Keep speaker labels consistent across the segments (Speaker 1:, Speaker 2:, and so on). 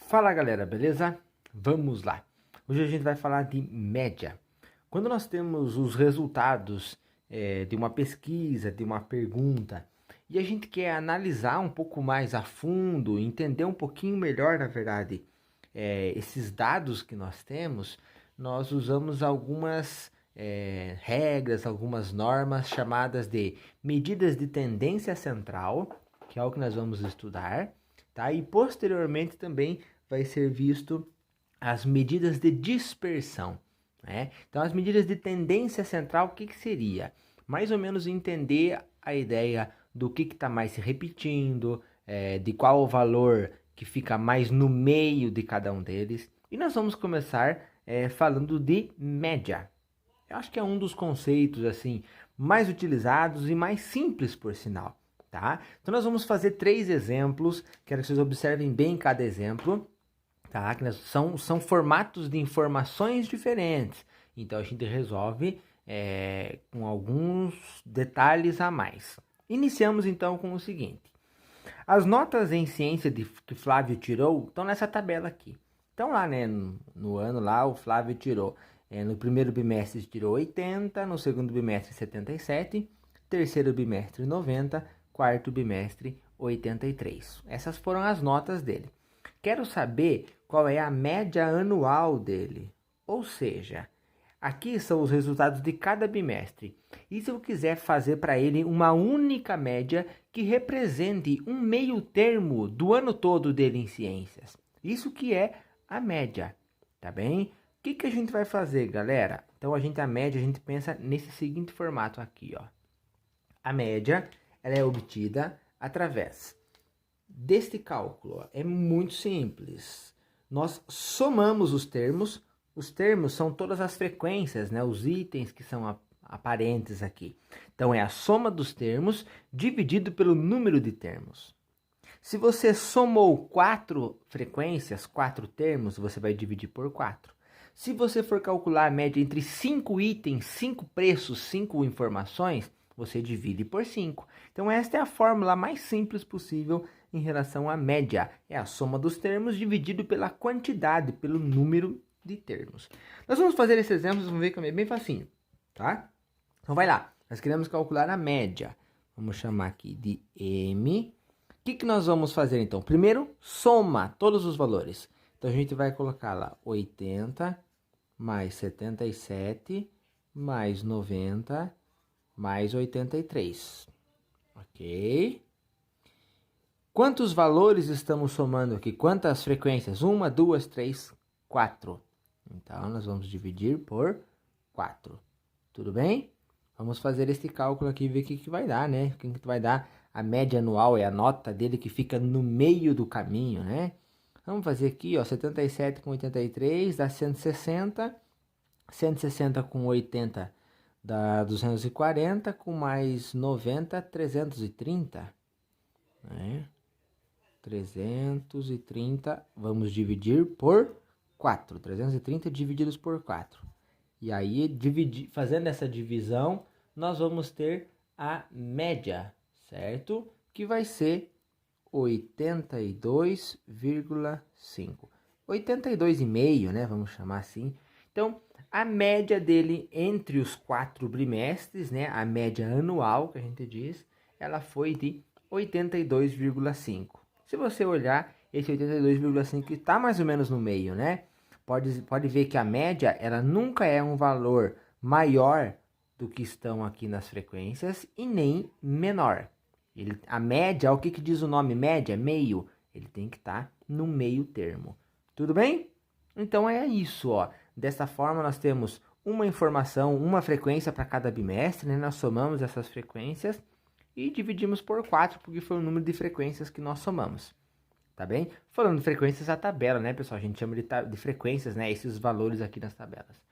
Speaker 1: Fala galera, beleza? Vamos lá. Hoje a gente vai falar de média. Quando nós temos os resultados de uma pesquisa, de uma pergunta, e a gente quer analisar um pouco mais a fundo, entender um pouquinho melhor, na verdade, esses dados que nós temos, nós usamos algumas regras, algumas normas chamadas de medidas de tendência central, que é o que nós vamos estudar, tá? E posteriormente também vai ser visto as medidas de dispersão, né? Então, as medidas de tendência central, o que seria? Mais ou menos entender a ideia do que está mais se repetindo, de qual o valor que fica mais no meio de cada um deles. E nós vamos começar falando de média. Eu acho que é um dos conceitos assim mais utilizados e mais simples, por sinal. Tá? Então nós vamos fazer 3 exemplos, quero que vocês observem bem cada exemplo, tá? Que são formatos de informações diferentes, então a gente resolve com alguns detalhes a mais. Iniciamos então com o seguinte: as notas em ciência que Flávio tirou estão nessa tabela aqui. Então lá, né, no ano lá, o Flávio tirou, no primeiro bimestre tirou 80, no segundo bimestre 77, terceiro bimestre 90, quarto bimestre 83. Essas foram as notas dele. Quero saber qual é a média anual dele. Ou seja, aqui são os resultados de cada bimestre. E se eu quiser fazer para ele uma única média que represente um meio termo do ano todo dele em ciências? Isso que é a média, tá bem? O que a gente vai fazer, galera? Então, a média, a gente pensa nesse seguinte formato aqui, ó. A média, ela é obtida através deste cálculo. É muito simples. Nós somamos os termos. Os termos são todas as frequências, né? Os itens que são aparentes aqui. Então, é a soma dos termos dividido pelo número de termos. Se você somou 4 frequências, 4 termos, você vai dividir por 4. Se você for calcular a média entre 5 itens, 5 preços, 5 informações, você divide por 5. Então, esta é a fórmula mais simples possível em relação à média. É a soma dos termos dividido pela quantidade, pelo número de termos. Nós vamos fazer esse exemplo, vocês vão ver que é bem facinho, tá? Então, vai lá. Nós queremos calcular a média. Vamos chamar aqui de M. O que nós vamos fazer, então? Primeiro, soma todos os valores. Então, a gente vai colocar lá 80 mais 77 mais 90 mais 83. Ok? Quantos valores estamos somando aqui? Quantas frequências? 1, 2, 3, 4. Então, nós vamos dividir por 4. Tudo bem? Vamos fazer esse cálculo aqui e ver o que vai dar, né? O que vai dar? A média anual é a nota dele que fica no meio do caminho, né? Vamos fazer aqui, ó, 77 com 83 dá 160. 160 com 80 dá 240, com mais 90, 330. Né? 330, vamos dividir por 4. 330 divididos por 4. E aí, fazendo essa divisão, nós vamos ter a média, certo? Que vai ser 82,5. 82,5, né? Vamos chamar assim. Então, a média dele entre os 4 bimestres, né? A média anual, que a gente diz, ela foi de 82,5. Se você olhar, esse 82,5 está mais ou menos no meio, né? Pode ver que a média, ela nunca é um valor maior do que estão aqui nas frequências e nem menor. A média, o que diz o nome média? Meio. Ele tem que estar no meio termo. Tudo bem? Então é isso, ó. Dessa forma nós temos uma informação, uma frequência para cada bimestre, né? Nós somamos essas frequências e dividimos por 4, porque foi o número de frequências que nós somamos. Tá bem? Falando de frequências, a tabela, né, pessoal? A gente chama de frequências, né? Esses valores aqui nas tabelas.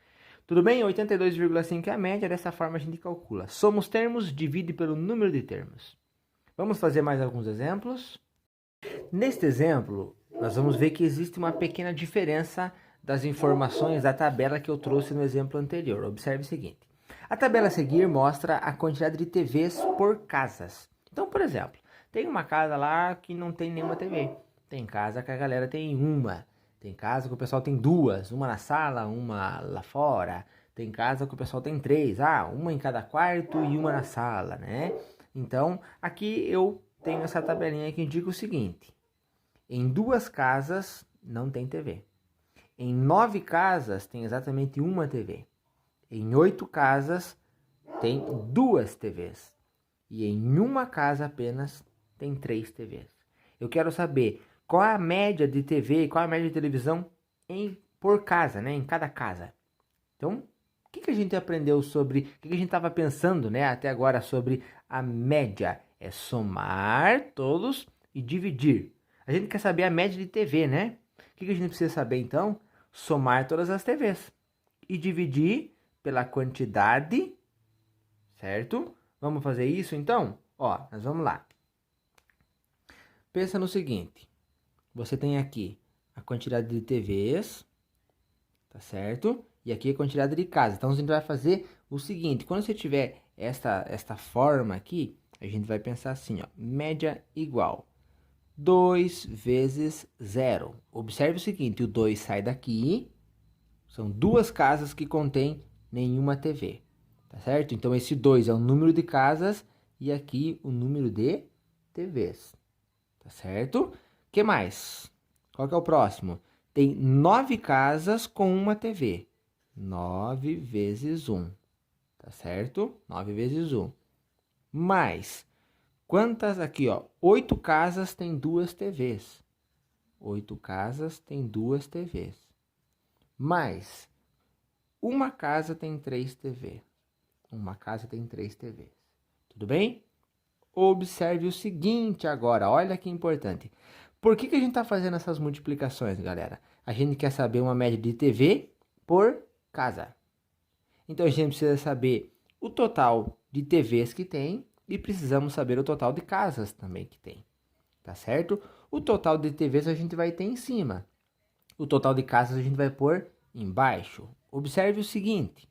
Speaker 1: Tudo bem? 82,5 é a média, dessa forma a gente calcula. Soma os termos, divide pelo número de termos. Vamos fazer mais alguns exemplos. Neste exemplo, nós vamos ver que existe uma pequena diferença das informações da tabela que eu trouxe no exemplo anterior. Observe o seguinte. A tabela a seguir mostra a quantidade de TVs por casas. Então, por exemplo, tem uma casa lá que não tem nenhuma TV. Tem casa que a galera tem uma. Tem casa que o pessoal tem duas. Uma na sala, uma lá fora. Tem casa que o pessoal tem três. Ah, uma em cada quarto e uma na sala, né? Então, aqui eu tenho essa tabelinha que indica o seguinte. Em 2 casas não tem TV. Em 9 casas tem exatamente uma TV. Em 8 casas tem 2 TVs. E em uma casa apenas tem 3 TVs. Eu quero saber qual é a média de TV, qual é a média de televisão por casa, né? Em cada casa. Então, o que a gente aprendeu sobre, o que a gente estava pensando, né, até agora sobre a média? É somar todos e dividir. A gente quer saber a média de TV, né? O que a gente precisa saber, então? Somar todas as TVs e dividir pela quantidade, certo? Vamos fazer isso, então? Ó, nós vamos lá. Pensa no seguinte. Você tem aqui a quantidade de TVs, tá certo? E aqui a quantidade de casas. Então, a gente vai fazer o seguinte. Quando você tiver esta forma aqui, a gente vai pensar assim, ó. Média igual 2 vezes 0. Observe o seguinte, o 2 sai daqui. São 2 casas que contêm nenhuma TV. Tá certo? Então, esse 2 é o número de casas e aqui o número de TVs. Tá certo? O que mais? Qual que é o próximo? Tem 9 casas com uma TV. 9 vezes 1. Tá certo? 9 vezes 1. Mais. Quantas aqui, ó? 8 casas tem 2 TVs. 8 casas tem 2 TVs. Mais. Uma casa tem 3 TVs. Uma casa tem 3 TVs. Tudo bem? Observe o seguinte agora. Olha que importante. Por que a gente está fazendo essas multiplicações, galera? A gente quer saber uma média de TV por casa. Então, a gente precisa saber o total de TVs que tem e precisamos saber o total de casas também que tem. Tá certo? O total de TVs a gente vai ter em cima. O total de casas a gente vai pôr embaixo. Observe o seguinte.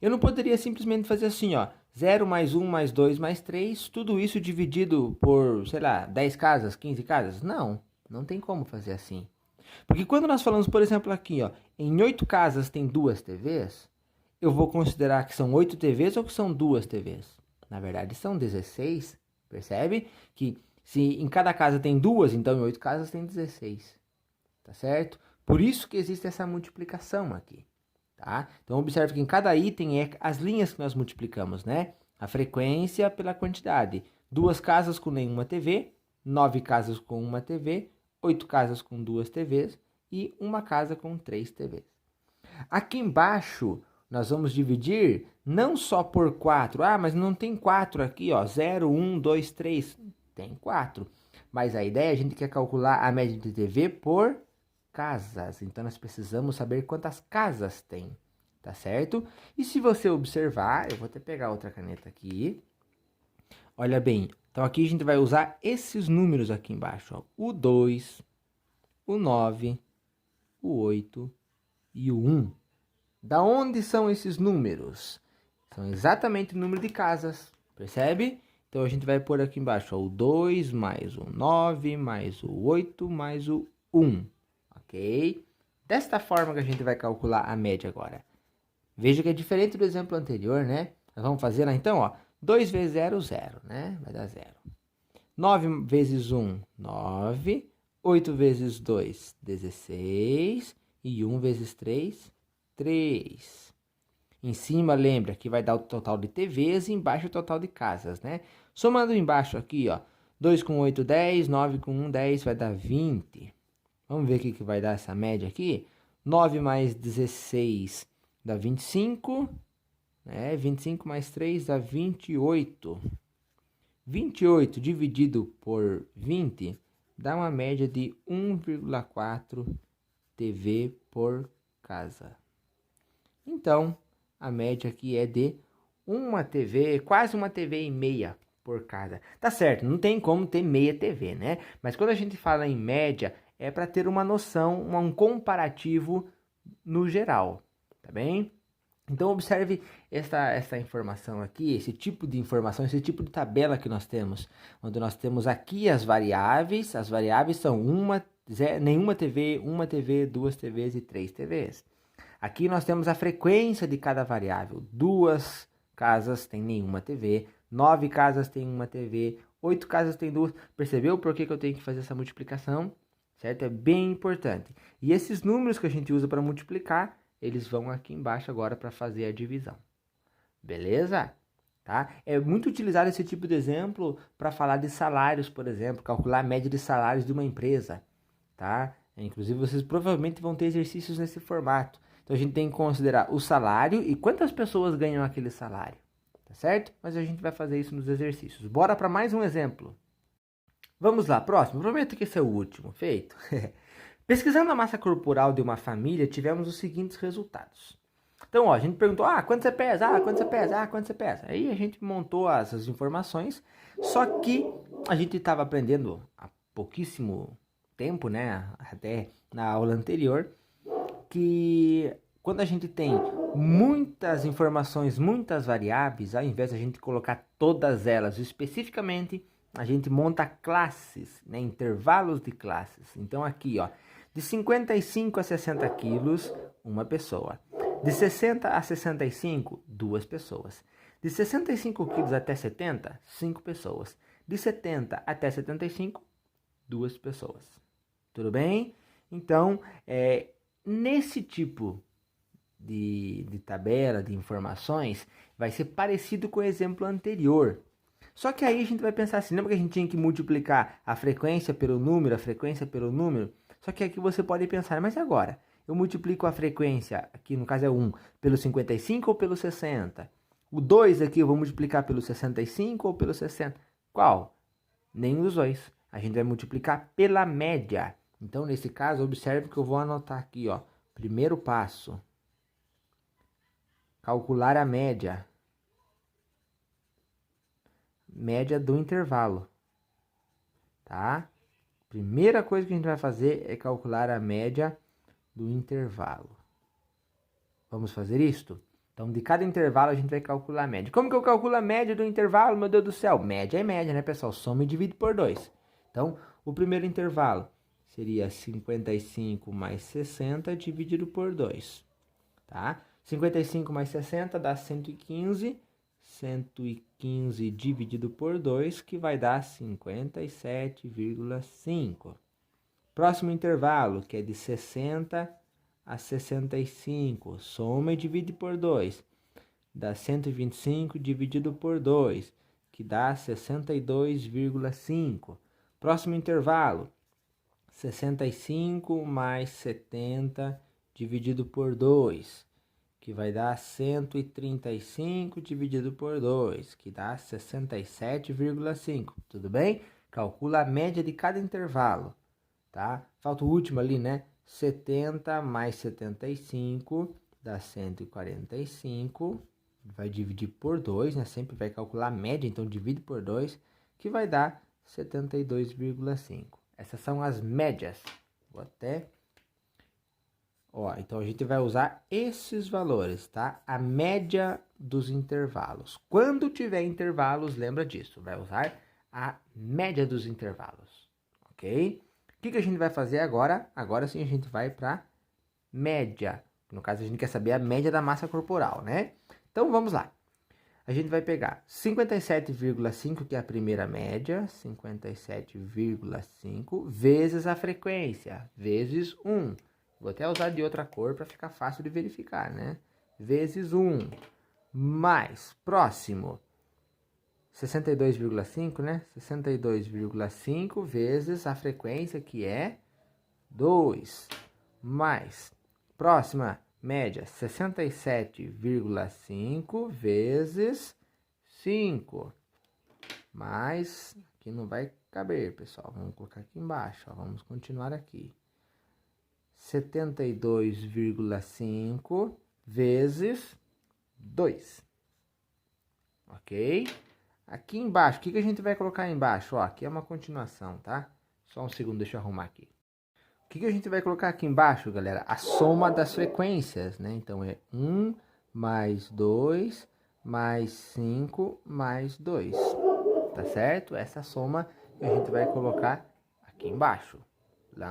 Speaker 1: Eu não poderia simplesmente fazer assim, ó. 0 mais 1 mais 2 mais 3, tudo isso dividido por, sei lá, 10 casas, 15 casas? Não, não tem como fazer assim. Porque quando nós falamos, por exemplo, aqui, ó, em 8 casas tem 2 TVs, eu vou considerar que são 8 TVs ou que são 2 TVs? Na verdade, são 16, percebe? Que se em cada casa tem 2, então em 8 casas tem 16, tá certo? Por isso que existe essa multiplicação aqui. Tá? Então, observe que em cada item é as linhas que nós multiplicamos, né? A frequência pela quantidade. 2 casas com nenhuma TV, 9 casas com uma TV, 8 casas com 2 TVs e uma casa com 3 TVs. Aqui embaixo, nós vamos dividir não só por 4. Ah, mas não tem 4 aqui, ó. 0, 1, 2, 3. Tem 4. Mas a ideia, a gente quer calcular a média de TV por casas. Então, nós precisamos saber quantas casas tem, tá certo? E se você observar, eu vou até pegar outra caneta aqui. Olha bem, então aqui a gente vai usar esses números aqui embaixo, ó. O 2, o 9, o 8 e o 1. Da onde são esses números? São exatamente o número de casas, percebe? Então, a gente vai pôr aqui embaixo, ó, o 2 mais o 9 mais o 8 mais o 1. Ok? Desta forma que a gente vai calcular a média agora. Veja que é diferente do exemplo anterior, né? Nós vamos fazer lá então, ó. 2 vezes 0, 0, né? Vai dar 0. 9 vezes 1, 9. 8 vezes 2, 16. E 1 vezes 3, 3. Em cima, lembra que vai dar o total de TVs e embaixo o total de casas, né? Somando embaixo aqui, ó. 2 com 8, 10. 9 com 1, 10. Vai dar 20. Vamos ver o que vai dar essa média aqui. 9 mais 16 dá 25. 25 mais 3 dá 28. 28 dividido por 20 dá uma média de 1,4 TV por casa. Então, a média aqui é de uma TV, quase uma TV e meia por casa. Tá certo, não tem como ter meia TV, né? Mas quando a gente fala em média, é para ter uma noção, um comparativo no geral, tá bem? Então, observe essa informação aqui, esse tipo de informação, esse tipo de tabela que nós temos, onde nós temos aqui as variáveis são nenhuma TV, uma TV, duas TVs e três TVs. Aqui nós temos a frequência de cada variável, 2 casas tem nenhuma TV, 9 casas tem uma TV, 8 casas tem duas. Percebeu por que eu tenho que fazer essa multiplicação? Certo? É bem importante. E esses números que a gente usa para multiplicar, eles vão aqui embaixo agora para fazer a divisão. Beleza? Tá? É muito utilizado esse tipo de exemplo para falar de salários, por exemplo, calcular a média de salários de uma empresa. Tá? Inclusive, vocês provavelmente vão ter exercícios nesse formato. Então, a gente tem que considerar o salário e quantas pessoas ganham aquele salário. Tá certo? Mas a gente vai fazer isso nos exercícios. Bora para mais um exemplo. Vamos lá, próximo. Prometo que esse é o último. Feito. Pesquisando a massa corporal de uma família, tivemos os seguintes resultados. Então, ó, a gente perguntou, quanto você pesa? Quanto você pesa? Quanto você pesa? Aí a gente montou essas informações, só que a gente estava aprendendo há pouquíssimo tempo, né, até na aula anterior, que quando a gente tem muitas informações, muitas variáveis, ao invés de a gente colocar todas elas especificamente, a gente monta classes, né, intervalos de classes. Então aqui, ó, de 55 a 60 quilos, uma pessoa. De 60 a 65, duas pessoas. De 65 quilos até 70, 5 pessoas. De 70 até 75, duas pessoas. Tudo bem? Então, nesse tipo de tabela, de informações, vai ser parecido com o exemplo anterior. Só que aí a gente vai pensar assim, lembra que a gente tinha que multiplicar a frequência pelo número, a frequência pelo número? Só que aqui você pode pensar, mas agora? Eu multiplico a frequência, aqui no caso é 1, pelo 55 ou pelo 60? O 2 aqui eu vou multiplicar pelo 65 ou pelo 60? Qual? Nenhum dos dois. A gente vai multiplicar pela média. Então, nesse caso, observe que eu vou anotar aqui, ó. Primeiro passo. Calcular a média. Média do intervalo. Tá? Primeira coisa que a gente vai fazer é calcular a média do intervalo. Vamos fazer isto? Então, de cada intervalo, a gente vai calcular a média. Como que eu calculo a média do intervalo? Meu Deus do céu, média é média, né, pessoal? Soma e divide por 2. Então, o primeiro intervalo seria 55 mais 60 dividido por 2. Tá? 55 mais 60 dá 115. 115 dividido por 2, que vai dar 57,5. Próximo intervalo, que é de 60 a 65. Soma e divide por 2. Dá 125 dividido por 2, que dá 62,5. Próximo intervalo, 65 mais 70 dividido por 2, que vai dar 135 dividido por 2, que dá 67,5. Tudo bem? Calcula a média de cada intervalo, tá? Falta o último ali, né? 70 mais 75 dá 145. Vai dividir por 2, né? Sempre vai calcular a média, então divide por 2, que vai dar 72,5. Essas são as médias. Vou até... Ó, então a gente vai usar esses valores, tá? A média dos intervalos. Quando tiver intervalos, lembra disso. Vai usar a média dos intervalos, ok? O que a gente vai fazer agora? Agora sim a gente vai para média. No caso, a gente quer saber a média da massa corporal, né? Então, vamos lá. A gente vai pegar 57,5, que é a primeira média, 57,5, vezes a frequência, vezes 1. Vou até usar de outra cor para ficar fácil de verificar, né? Vezes 1, mais, próximo, 62,5, né? 62,5 vezes a frequência, que é 2, mais, próxima média, 67,5 vezes 5, mais, aqui não vai caber, pessoal, vamos colocar aqui embaixo, ó, vamos continuar aqui. 72,5 vezes 2. Ok? Aqui embaixo, o que a gente vai colocar embaixo? Ó, aqui é uma continuação, tá? Só um segundo, deixa eu arrumar aqui. O que a gente vai colocar aqui embaixo, galera? A soma das frequências, né? Então, é 1 mais 2, mais 5, mais 2. Tá certo? Essa soma que a gente vai colocar aqui embaixo.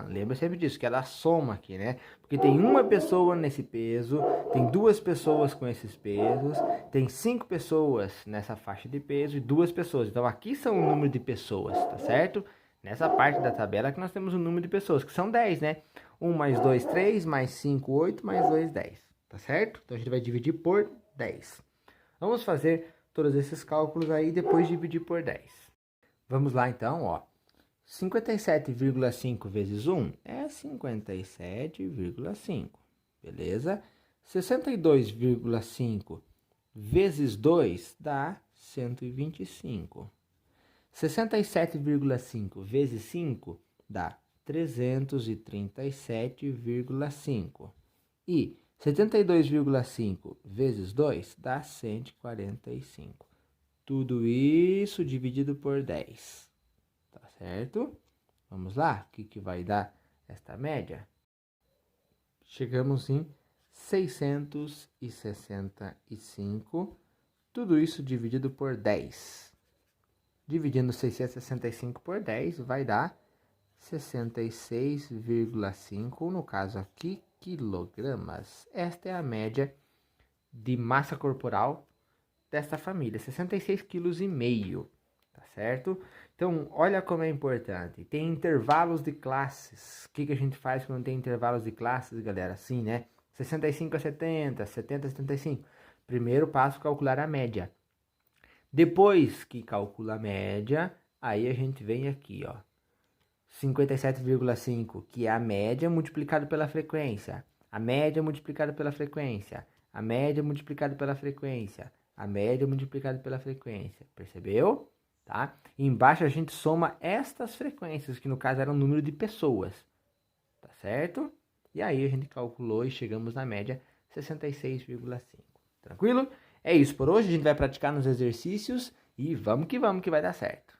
Speaker 1: Lembra sempre disso, que é da soma aqui, né? Porque tem uma pessoa nesse peso, tem duas pessoas com esses pesos, tem 5 pessoas nessa faixa de peso e 2 pessoas. Então aqui são o número de pessoas, tá certo? Nessa parte da tabela que nós temos o número de pessoas, que são 10, né? 1 mais 2, 3, mais 5, 8, mais 2, 10. Tá certo? Então a gente vai dividir por 10. Vamos fazer todos esses cálculos aí e depois dividir por 10. Vamos lá então, ó. 57,5 vezes 1 é 57,5, beleza? 62,5 vezes 2 dá 125. 67,5 vezes 5 dá 337,5. E 72,5 vezes 2 dá 145. Tudo isso dividido por 10. Tá certo? Vamos lá? O que vai dar esta média? Chegamos em 665. Tudo isso dividido por 10. Dividindo 665 por 10 vai dar 66,5, no caso aqui, quilogramas. Esta é a média de massa corporal desta família, 66,5 kg, tá certo? Então, olha como é importante. Tem intervalos de classes. O que a gente faz quando tem intervalos de classes, galera? Assim, né? 65 a 70, 70 a 75. Primeiro passo, calcular a média. Depois que calcula a média, aí a gente vem aqui, ó. 57,5, que é a média multiplicado pela frequência. A média multiplicado pela frequência. A média multiplicado pela frequência. A média multiplicado pela frequência. Percebeu? Tá? E embaixo a gente soma estas frequências, que no caso era o número de pessoas. Tá certo? E aí a gente calculou e chegamos na média 66,5. Tranquilo? É isso por hoje. A gente vai praticar nos exercícios e vamos que vai dar certo.